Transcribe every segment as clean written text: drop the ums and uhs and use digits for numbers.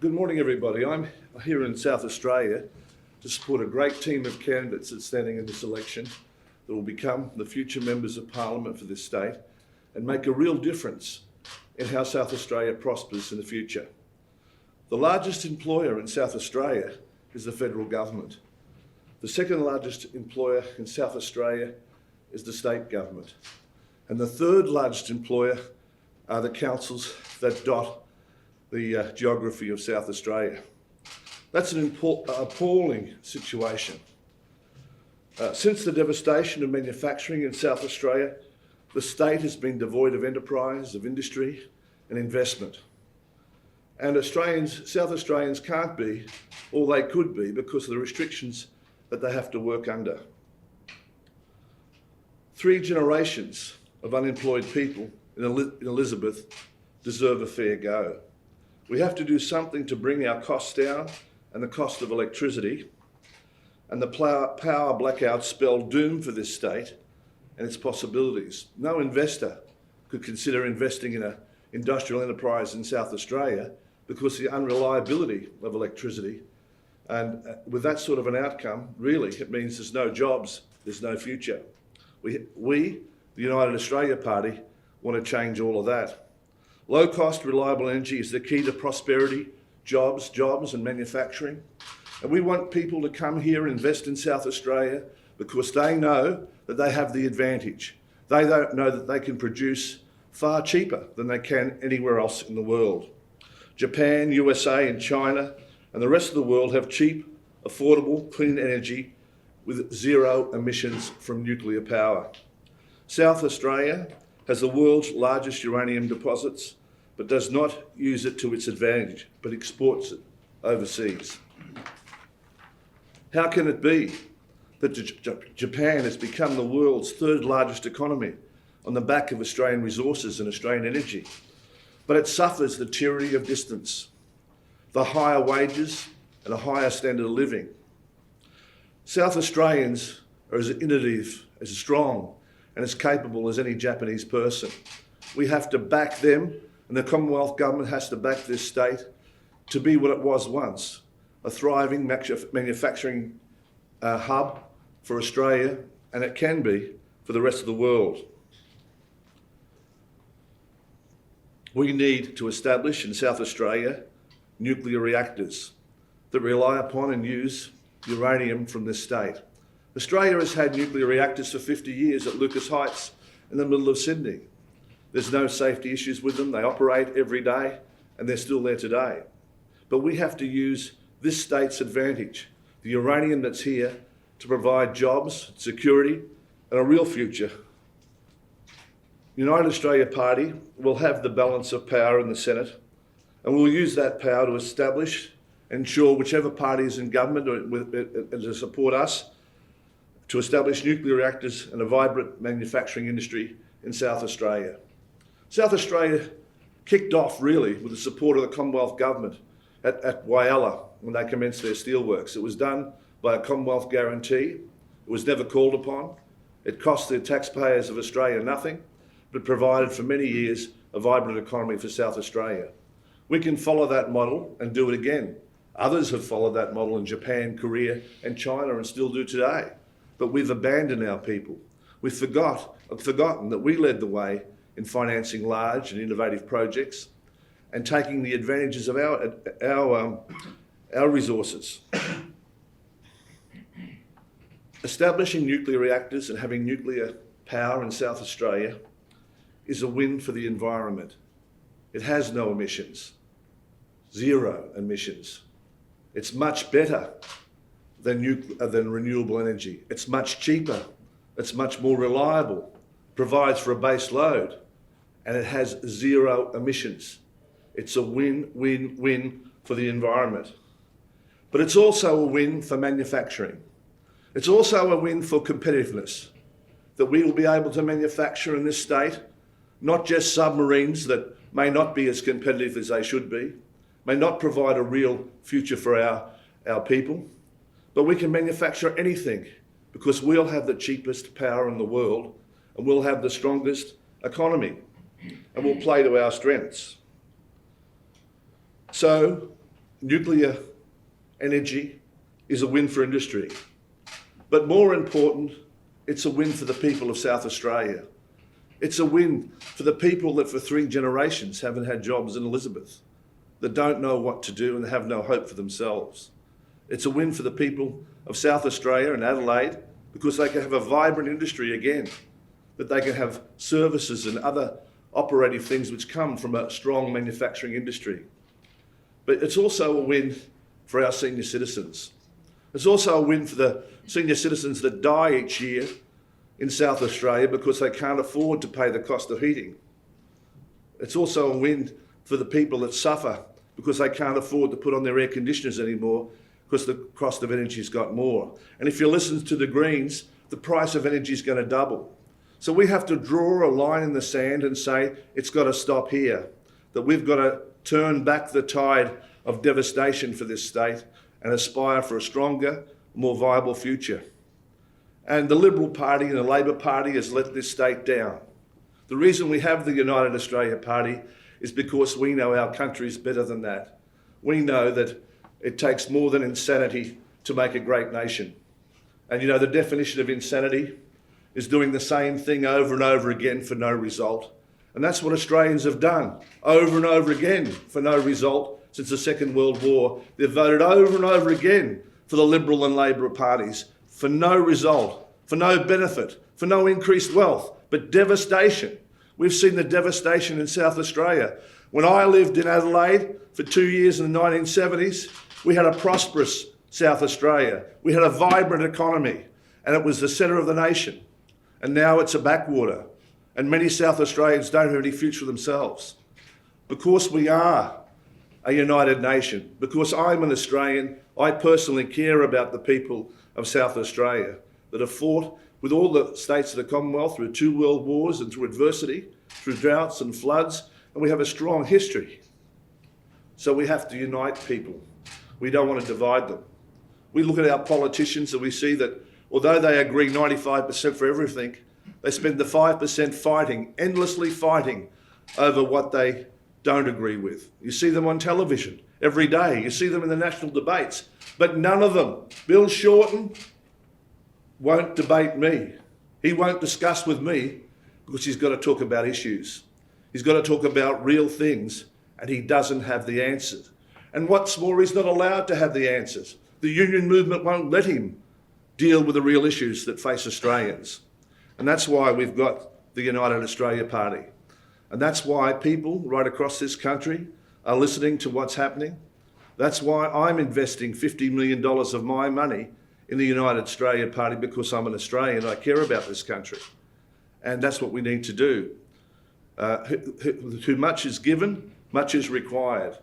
Good morning, everybody. I'm here in South Australia to support a great team of candidates that's standing in this election that will become the future members of Parliament for this state and make a real difference in how South Australia prospers in the future. The largest employer in South Australia is the federal government. The second largest employer in South Australia is the state government. And the third largest employer are the councils that dot the geography of South Australia. That's an appalling situation. Since the devastation of manufacturing in South Australia, the state has been devoid of enterprise, of industry and investment. And South Australians can't be all they could be because of the restrictions that they have to work under. 3 generations of unemployed people in Elizabeth deserve a fair go. We have to do something to bring our costs down and the cost of electricity, and the power blackouts spell doom for this state and its possibilities. No investor could consider investing in an industrial enterprise in South Australia because of the unreliability of electricity. And with that sort of an outcome, really, it means there's no jobs, there's no future. We, the United Australia Party, want to change all of that. Low-cost, reliable energy is the key to prosperity, jobs and manufacturing. And we want people to come here and invest in South Australia because they know that they have the advantage. They don't know that they can produce far cheaper than they can anywhere else in the world. Japan, USA and China and the rest of the world have cheap, affordable, clean energy with 0 emissions from nuclear power. South Australia has the world's largest uranium deposits, but does not use it to its advantage, but exports it overseas. How can it be that Japan has become the world's 3rd largest economy on the back of Australian resources and Australian energy, but it suffers the tyranny of distance, the higher wages and a higher standard of living? South Australians are as innovative, as strong and as capable as any Japanese person. We have to back them, and the Commonwealth Government has to back this state to be what it was once, a thriving manufacturing hub for Australia, and it can be for the rest of the world. We need to establish in South Australia nuclear reactors that rely upon and use uranium from this state. Australia has had nuclear reactors for 50 years at Lucas Heights in the middle of Sydney. There's no safety issues with them. They operate every day and they're still there today. But we have to use this state's advantage, the uranium that's here, to provide jobs, security and a real future. The United Australia Party will have the balance of power in the Senate, and we'll use that power to establish and ensure whichever party is in government to support us, to establish nuclear reactors and a vibrant manufacturing industry in South Australia. South Australia kicked off really with the support of the Commonwealth Government at Whyalla when they commenced their steelworks. It was done by a Commonwealth guarantee. It was never called upon. It cost the taxpayers of Australia nothing, but provided for many years a vibrant economy for South Australia. We can follow that model and do it again. Others have followed that model in Japan, Korea and China and still do today. But we've abandoned our people. We've forgotten that we led the way in financing large and innovative projects and taking the advantages of our resources. Establishing nuclear reactors and having nuclear power in South Australia is a win for the environment. It has no emissions, 0 emissions. It's much better than renewable energy. It's much cheaper, it's much more reliable, provides for a base load, and it has 0 emissions. It's a win-win-win for the environment. But it's also a win for manufacturing. It's also a win for competitiveness, that we will be able to manufacture in this state, not just submarines that may not be as competitive as they should be, may not provide a real future for our people, but we can manufacture anything because we'll have the cheapest power in the world and we'll have the strongest economy and we'll play to our strengths. So nuclear energy is a win for industry. But more important, it's a win for the people of South Australia. It's a win for the people that for 3 generations haven't had jobs in Elizabeth, that don't know what to do and have no hope for themselves. It's a win for the people of South Australia and Adelaide because they can have a vibrant industry again, that they can have services and other operative things which come from a strong manufacturing industry. But it's also a win for our senior citizens. It's also a win for the senior citizens that die each year in South Australia because they can't afford to pay the cost of heating. It's also a win for the people that suffer because they can't afford to put on their air conditioners anymore because the cost of energy's got more. And if you listen to the Greens, the price of energy is going to double. So we have to draw a line in the sand and say it's got to stop here, that we've got to turn back the tide of devastation for this state and aspire for a stronger, more viable future. And the Liberal Party and the Labor Party has let this state down. The reason we have the United Australia Party is because we know our country is better than that. We know that it takes more than insanity to make a great nation. And you know, the definition of insanity is doing the same thing over and over again for no result. And that's what Australians have done over and over again for no result since the Second World War. They've voted over and over again for the Liberal and Labor parties for no result, for no benefit, for no increased wealth, but devastation. We've seen the devastation in South Australia. When I lived in Adelaide for 2 years in the 1970s, we had a prosperous South Australia. We had a vibrant economy, and it was the centre of the nation. And now it's a backwater, and many South Australians don't have any future for themselves. Because we are a united nation, because I'm an Australian, I personally care about the people of South Australia that have fought with all the states of the Commonwealth through 2 world wars and through adversity, through droughts and floods, and we have a strong history. So we have to unite people. We don't want to divide them. We look at our politicians and we see that although they agree 95% for everything, they spend the 5% fighting, endlessly fighting over what they don't agree with. You see them on television every day. You see them in the national debates. But none of them, Bill Shorten, won't debate me. He won't discuss with me because he's got to talk about issues. He's got to talk about real things, and he doesn't have the answers. And what's more, he's not allowed to have the answers. The union movement won't let him deal with the real issues that face Australians. And that's why we've got the United Australia Party. And that's why people right across this country are listening to what's happening. That's why I'm investing $50 million of my money in the United Australia Party, because I'm an Australian. I care about this country. And that's what we need to do. Too much is given, much is required.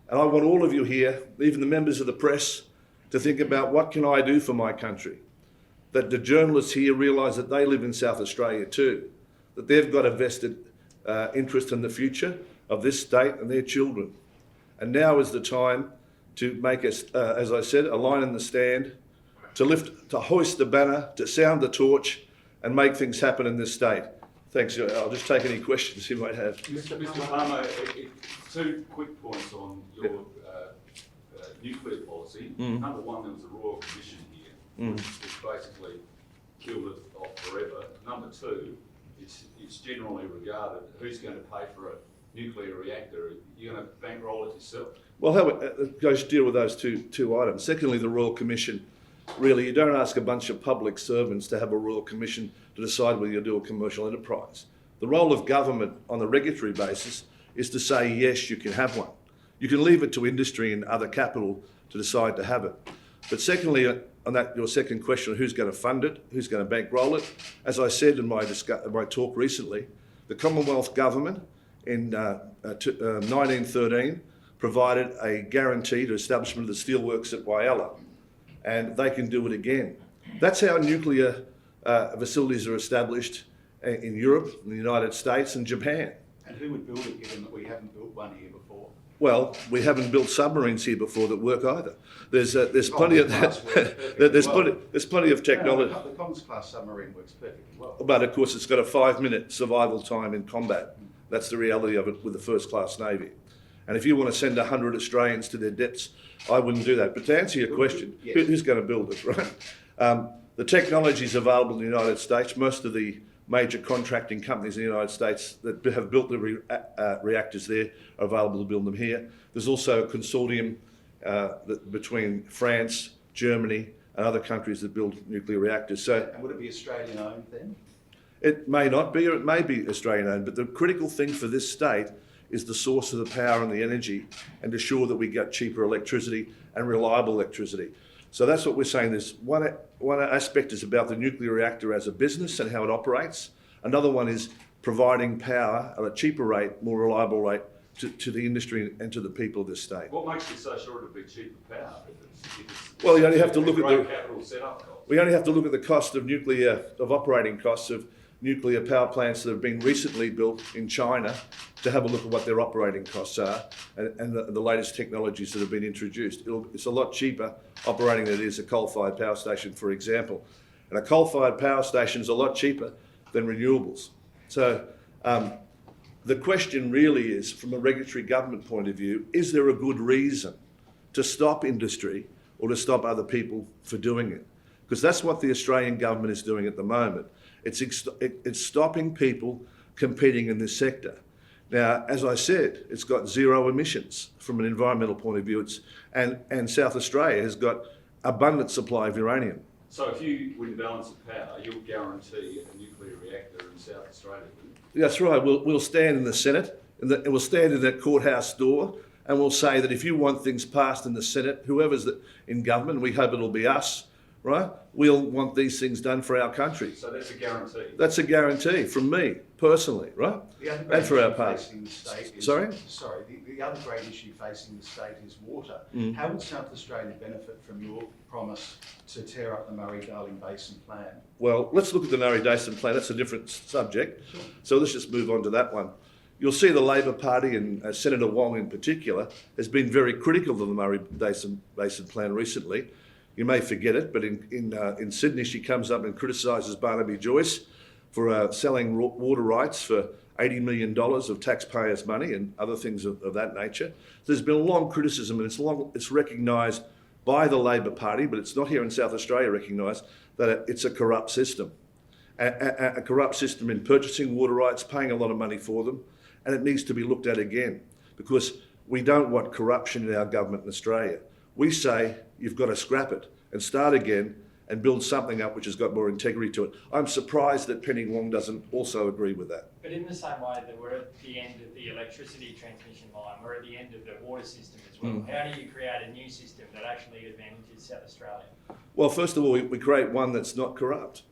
And I want all of you here, even the members of the press, to think about what can I do for my country? That the journalists here realise that they live in South Australia too, that they've got a vested interest in the future of this state and their children. And now is the time to make us, as I said, a line in the stand, to hoist the banner, to sound the torch and make things happen in this state. Thanks. I'll just take any questions you might have. Mr. Palmer, 2 quick points on your nuclear policy. Number one, there was a Royal Commission here, which basically killed it off forever. Number two, it's generally regarded, who's going to pay for a nuclear reactor? You're going to bankroll it yourself? Well, how goes deal with those two items. Secondly, the Royal Commission. Really, you don't ask a bunch of public servants to have a Royal Commission to decide whether you do a commercial enterprise. The role of government on a regulatory basis is to say, yes, you can have one. You can leave it to industry and other capital to decide to have it. But secondly, on that, your second question, who's going to fund it, who's going to bankroll it? As I said in my talk recently, the Commonwealth Government in 1913 provided a guarantee to establishment of the steelworks at Whyalla, and they can do it again. That's how nuclear facilities are established in Europe, in the United States and Japan. And who would build it, given that we haven't built one here before? Well, we haven't built submarines here before that work either. There's plenty of there's plenty of technology. The Commons class submarine works perfectly well. But of course, it's got a 5-minute survival time in combat. That's the reality of it with the first class Navy. And if you want to send 100 Australians to their depths, I wouldn't do that. But to answer your question, who's going to build it, right? The technology is available in the United States. Most of the major contracting companies in the United States that have built the reactors there are available to build them here. There's also a consortium between France, Germany, and other countries that build nuclear reactors. So, and would it be Australian owned then? It may not be, or it may be Australian owned, but the critical thing for this state is the source of the power and the energy, and to ensure that we get cheaper electricity and reliable electricity. So that's what we're saying. There's one aspect is about the nuclear reactor as a business and how it operates. Another one is providing power at a cheaper rate, more reliable rate to the industry and to the people of this state. What makes you so sure it'll be cheaper power? If it's Well, you only have to look at the capital setup cost. We only have to look at the cost of operating costs of nuclear power plants that have been recently built in China to have a look at what their operating costs are and the latest technologies that have been introduced. It's a lot cheaper operating than it is a coal-fired power station, for example. And a coal-fired power station is a lot cheaper than renewables. So the question really is, from a regulatory government point of view, is there a good reason to stop industry or to stop other people for doing it? Because that's what the Australian government is doing at the moment. It's stopping people competing in this sector. Now, as I said, it's got zero emissions from an environmental point of view. And South Australia has got abundant supply of uranium. So if you win balance of power, you'll guarantee a nuclear reactor in South Australia, wouldn't you? That's right. We'll stand in the Senate, and we'll stand in that courthouse door, and we'll say that if you want things passed in the Senate, whoever's in government, we hope it'll be us, right? We'll want these things done for our country. So that's a guarantee? That's a guarantee from me, personally, right? And for our party. Sorry? The other great issue facing the state is water. How would South Australia benefit from your promise to tear up the Murray-Darling Basin plan? Well, let's look at the Murray-Darling plan. That's a different subject. Sure. So let's just move on to that one. You'll see the Labor Party, and Senator Wong in particular, has been very critical of the Murray-Darling Basin plan recently. You may forget it, but in Sydney, she comes up and criticises Barnaby Joyce for selling water rights for $80 million of taxpayers' money and other things of that nature. There's been a long criticism, and it's recognised by the Labor Party, but it's not here in South Australia recognised, that it's a corrupt system. A corrupt system in purchasing water rights, paying a lot of money for them, and it needs to be looked at again, because we don't want corruption in our government in Australia. We say you've got to scrap it and start again and build something up which has got more integrity to it. I'm surprised that Penny Wong doesn't also agree with that. But in the same way that we're at the end of the electricity transmission line, we're at the end of the water system as well. How do you create a new system that actually advantages South Australia? Well, first of all, we create one that's not corrupt.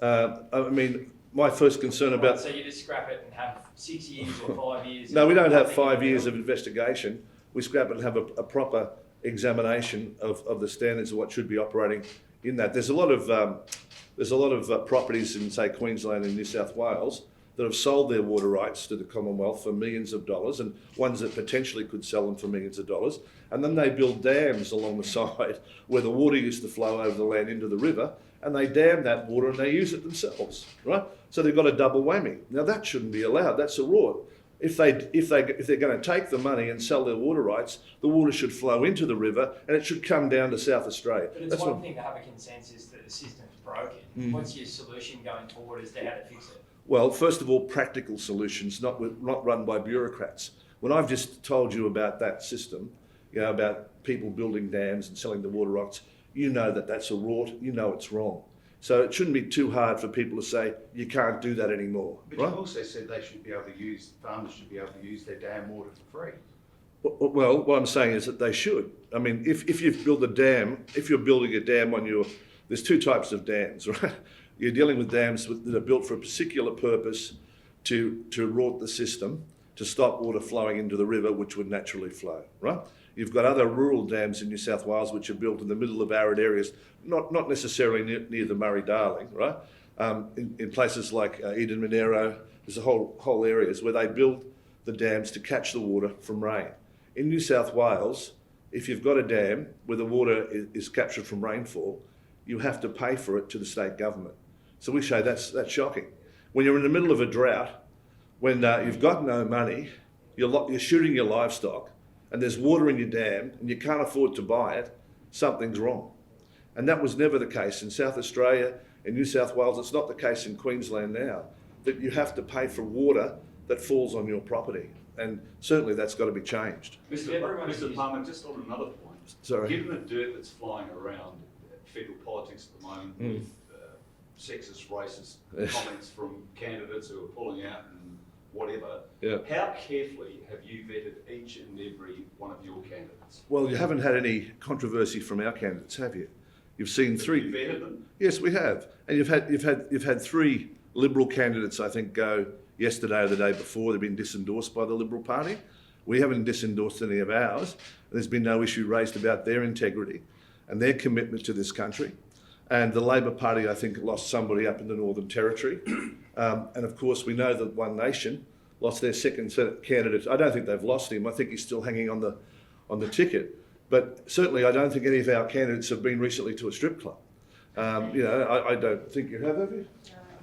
I mean, my first concern about... So you just scrap it and have 6 years or 5 years? No, we don't have 5 years of investigation. We scrap it and have a proper examination of the standards of what should be operating in that. There's a lot of properties in, say, Queensland and New South Wales that have sold their water rights to the Commonwealth for millions of dollars, and ones that potentially could sell them for millions of dollars. And then they build dams along the side where the water used to flow over the land into the river, and they dam that water and they use it themselves, right? So they've got a double whammy. Now that shouldn't be allowed. That's a rort. If they're going to take the money and sell their water rights, the water should flow into the river and it should come down to South Australia. But it's one thing to have a consensus that the system's broken. What's your solution going forward as to how to fix it? Well, first of all, practical solutions, not run by bureaucrats. When I've just told you about that system, about people building dams and selling the water rights, you know that that's a rort, you know it's wrong. So it shouldn't be too hard for people to say, you can't do that anymore. But right? You've also said farmers should be able to use their dam water for free. Well, what I'm saying is that they should. I mean, if you've built a dam, if you're building a dam there's two types of dams, right? You're dealing with dams that are built for a particular purpose to rort the system, to stop water flowing into the river, which would naturally flow, right? You've got other rural dams in New South Wales which are built in the middle of arid areas, not necessarily near the Murray-Darling, right? In places like Eden Monero, there's a whole areas where they build the dams to catch the water from rain. In New South Wales, if you've got a dam where the water is captured from rainfall, you have to pay for it to the state government. So we say that's shocking. When you're in the middle of a drought, when you've got no money, you're shooting your livestock, and there's water in your dam and you can't afford to buy it, something's wrong. And that was never the case in South Australia, in New South Wales. It's not the case in Queensland now, that you have to pay for water that falls on your property. And certainly that's got to be changed. Mr. Palmer, just on another point, Sorry. given the dirt that's flying around federal politics at the moment with sexist, racist comments from candidates who are pulling out and whatever, how carefully have you vetted each and every one of your candidates? Well, you haven't had any controversy from our candidates, have you? You've seen three. Have you vetted them? Yes, we have, and you've had three Liberal candidates, I think, go yesterday or the day before. They've been disendorsed by the Liberal Party. We haven't disendorsed any of ours. There's been no issue raised about their integrity and their commitment to this country. And the Labor Party, I think, lost somebody up in the Northern Territory. And of course, we know that One Nation lost their second candidate. I don't think they've lost him. I think he's still hanging on the ticket. But certainly, I don't think any of our candidates have been recently to a strip club. I don't think you have you?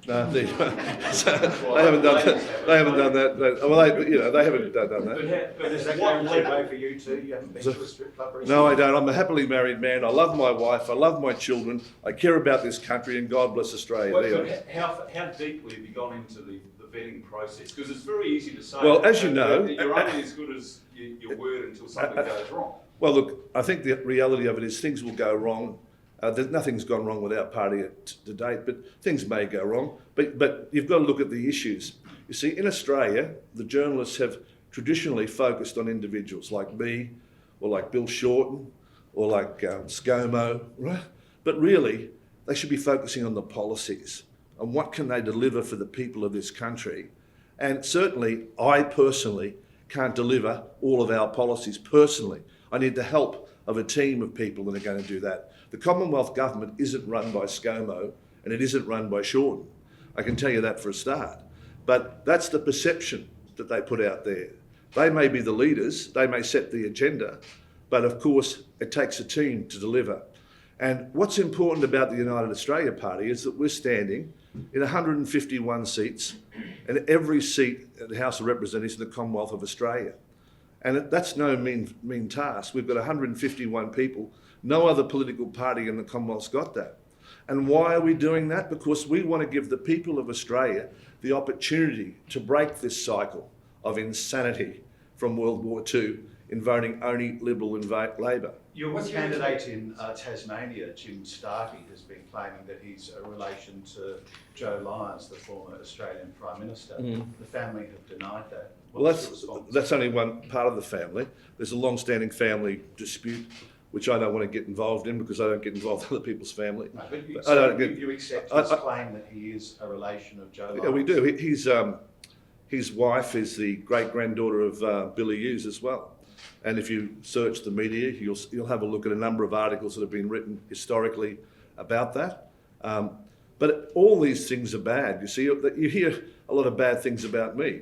No, they haven't done that. They haven't done that. They haven't done that. But is that guarantee way for you too? You haven't been to a strip club recently? No, I don't. I'm a happily married man. I love my wife. I love my children. I care about this country, and God bless Australia. But how deeply have you gone into the vetting process? Because it's very easy to say. Well, as you know, you're only as good as your word until something goes wrong. Well, look, I think the reality of it is things will go wrong. Nothing's gone wrong with our party to date, but things may go wrong. But you've got to look at the issues. You see, in Australia, the journalists have traditionally focused on individuals like me, or like Bill Shorten, or like ScoMo, right? But really, they should be focusing on the policies and what can they deliver for the people of this country. And certainly, I personally can't deliver all of our policies personally. I need the help of a team of people that are going to do that. The Commonwealth Government isn't run by ScoMo and it isn't run by Shorten. I can tell you that for a start. But that's the perception that they put out there. They may be the leaders, they may set the agenda, but of course it takes a team to deliver. And what's important about the United Australia Party is that we're standing in 151 seats and every seat at the House of Representatives in the Commonwealth of Australia. And that's no mean task. We've got 151 people. No other political party in the Commonwealth's got that. And why are we doing that? Because we want to give the people of Australia the opportunity to break this cycle of insanity from World War II in voting only Liberal and Labor. Your candidate in Tasmania, Jim Starkey, has been claiming that he's a relation to Joe Lyons, the former Australian Prime Minister. The family have denied that. Well, that's only one part of the family. There's a long-standing family dispute, which I don't want to get involved in because I don't get involved in other people's family. No, but you accept his claim that he is a relation of Joe Lyons? Yeah, we do. His wife is the great-granddaughter of Billy Hughes as well. And if you search the media, you'll have a look at a number of articles that have been written historically about that. But all these things are bad. You see, you hear a lot of bad things about me.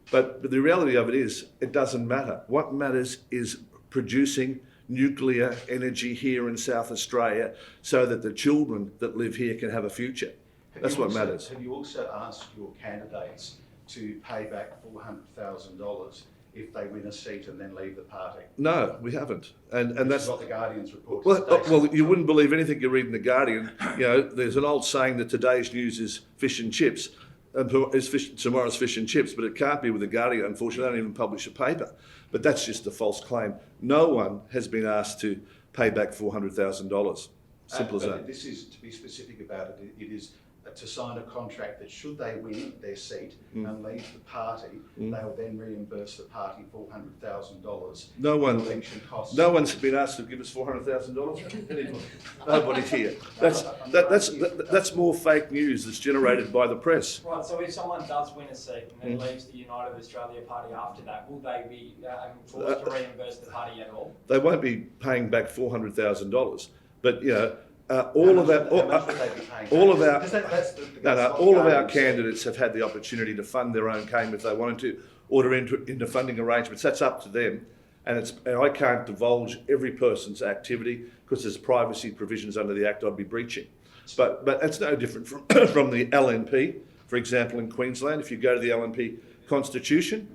But the reality of it is, it doesn't matter. What matters is producing nuclear energy here in South Australia so that the children that live here can have a future. That's what matters. Have you also asked your candidates to pay back $400,000 if they win a seat and then leave the party? No, we haven't. And that's what the Guardian's report today. Well, you wouldn't believe anything you read in the Guardian. There's an old saying that today's news is fish and chips. Tomorrow's fish and chips, but it can't be with the Guardian. Unfortunately, they don't even publish a paper. But that's just a false claim. No one has been asked to pay back $400,000. Simple as that. This is, to be specific about it, it is to sign a contract that should they win their seat and leave the party, they'll then reimburse the party $400,000. Election costs. No one's been asked to give us $400,000. Nobody's here. That's more fake news that's generated by the press. Right. So if someone does win a seat and then leaves the United Australia Party after that, will they be forced to reimburse the party at all? They won't be paying back $400,000, but all of our candidates have had the opportunity to fund their own game if they wanted to, or to enter into funding arrangements. That's up to them, and I can't divulge every person's activity because there's privacy provisions under the Act I'd be breaching. But it's no different from the LNP, for example, in Queensland. If you go to the LNP constitution,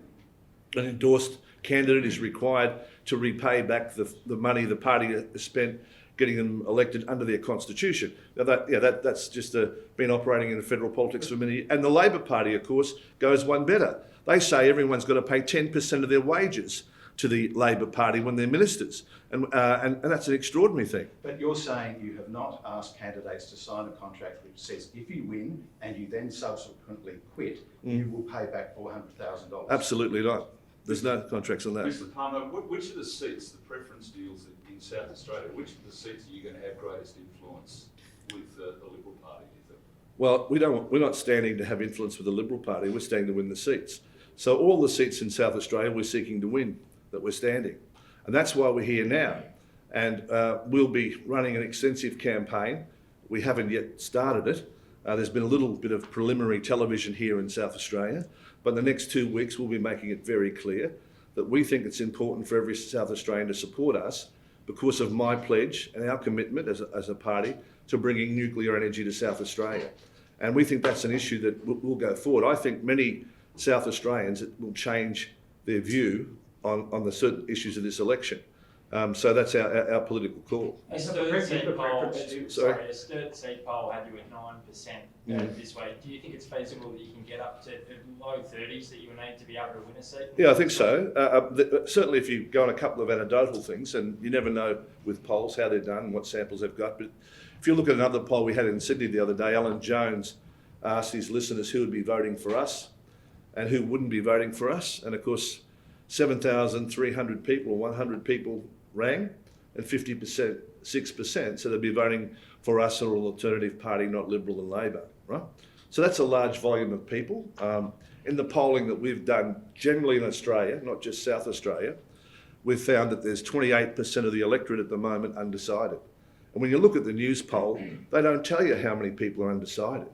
an endorsed candidate is required to repay back the money the party has spent getting them elected under their constitution. Now that's just been operating in federal politics for many years. And the Labor Party, of course, goes one better. They say everyone's got to pay 10% of their wages to the Labor Party when they're ministers. And that's an extraordinary thing. But you're saying you have not asked candidates to sign a contract which says if you win and you then subsequently quit, you will pay back $400,000. Absolutely not. There's no contracts on that. Mr. Palmer, which of the seats, the preference deals in South Australia, which of the seats are you going to have greatest influence with the Liberal Party, do you think? Well, we're not standing to have influence with the Liberal Party. We're standing to win the seats. So all the seats in South Australia we're seeking to win, that we're standing. And that's why we're here now. And we'll be running an extensive campaign. We haven't yet started it. There's been a little bit of preliminary television here in South Australia, but in the next 2 weeks we'll be making it very clear that we think it's important for every South Australian to support us because of my pledge and our commitment as a party to bringing nuclear energy to South Australia. And we think that's an issue that will go forward. I think many South Australians will change their view on the certain issues of this election. So that's our political call. A Sorry. Sturt seat poll had you at 9% this way. Do you think it's feasible that you can get up to the low 30s that you would need to be able to win a seat? Yeah, I think so. Certainly if you go on a couple of anecdotal things, and you never know with polls how they're done and what samples they've got, but if you look at another poll we had in Sydney the other day, Alan Jones asked his listeners who would be voting for us and who wouldn't be voting for us. And of course, 7,300 people, 100 people rang, and 6%, so they'd be voting for us or an alternative party, not Liberal and Labor, right? So that's a large volume of people. In the polling that we've done generally in Australia, not just South Australia, we've found that there's 28% of the electorate at the moment undecided. And when you look at the news poll, they don't tell you how many people are undecided.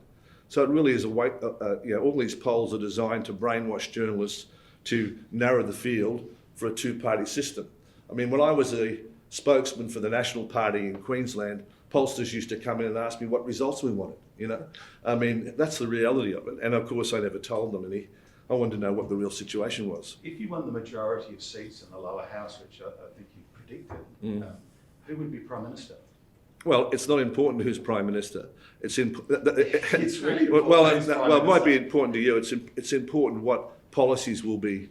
So it really is all these polls are designed to brainwash journalists to narrow the field for a two-party system. I mean, when I was a spokesman for the National Party in Queensland, pollsters used to come in and ask me what results we wanted, you know? I mean, that's the reality of it. And of course, I never told them any. I wanted to know what the real situation was. If you won the majority of seats in the lower house, which I think you predicted, who would be Prime Minister? Well, it's not important who's Prime Minister. It's really important. Well, it might be important to you. It's important what policies will be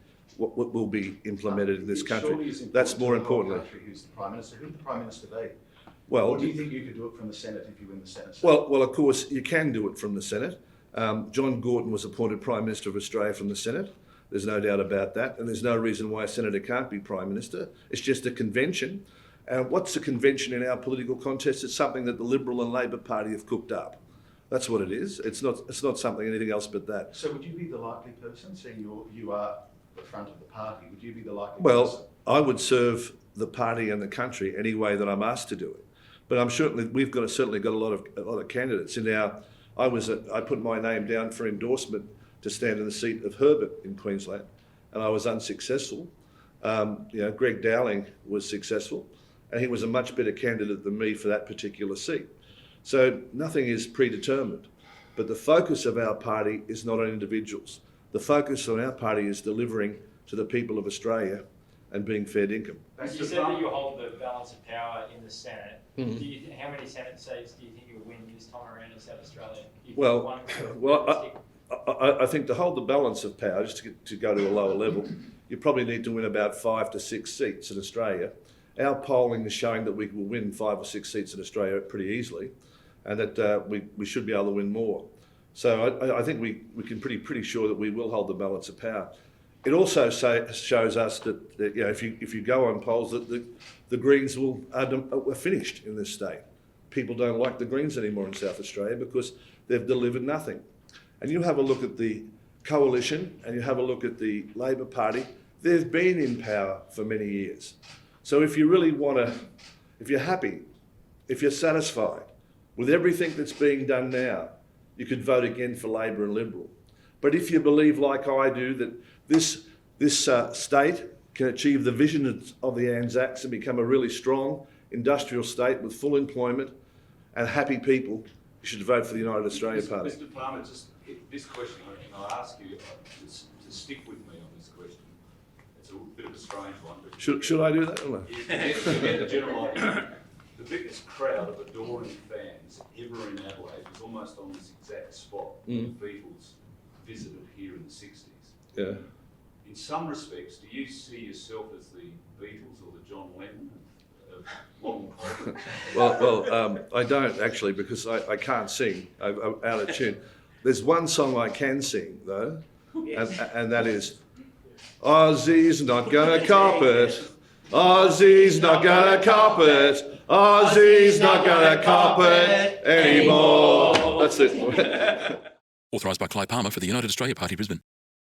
implemented in this country. That's more importantly. Who's the Prime Minister? Who would the Prime Minister be? Well, or do you think you could do it from the Senate if you win the Senate? Well, of course, you can do it from the Senate. John Gorton was appointed Prime Minister of Australia from the Senate. There's no doubt about that. And there's no reason why a senator can't be Prime Minister. It's just a convention. And what's a convention in our political contest? It's something that the Liberal and Labor Party have cooked up. That's what it is. It's not something anything else but that. So would you be the likely person, seeing you are the front of the party, would you be the likely person? Well, I would serve the party and the country any way that I'm asked to do it. But we've certainly got a lot of candidates. I put my name down for endorsement to stand in the seat of Herbert in Queensland, and I was unsuccessful. Greg Dowling was successful, and he was a much better candidate than me for that particular seat. So nothing is predetermined, but the focus of our party is not on individuals. The focus on our party is delivering to the people of Australia and being fair dinkum. You said that you hold the balance of power in the Senate. How many Senate seats do you think you'll win this time around in South Australia? I think to hold the balance of power, just to go to a lower level, you probably need to win about 5 to 6 seats in Australia. Our polling is showing that we will win 5 or 6 seats in Australia pretty easily, and that we should be able to win more. So I think we can pretty sure that we will hold the balance of power. It also shows us that if you go on polls that the Greens are finished in this state. People don't like the Greens anymore in South Australia because they've delivered nothing. And you have a look at the coalition and you have a look at the Labor Party. They've been in power for many years. So if you really if you're happy, if you're satisfied with everything that's being done now, you could vote again for Labor and Liberal. But if you believe, like I do, that this state can achieve the vision of the Anzacs and become a really strong industrial state with full employment and happy people, you should vote for the United Australia Party. Mr. Palmer, just this question, and I'll ask you to stick with me on this question. it's a bit of a strange one. But Should I do that or not? you get the general idea. The biggest crowd of adoring fans ever in Adelaide was almost on this exact spot where the Beatles visited here in the 60s. Yeah. In some respects, do you see yourself as the Beatles or the John Lennon of long politics? Well, I don't actually, because I can't sing. I'm out of tune. There's one song I can sing though, and that is Aussie's not gonna cop it. Aussie's not gonna cop it. Aussie's not gonna cop it anymore. That's it. Authorised by Clive Palmer for the United Australia Party, Brisbane.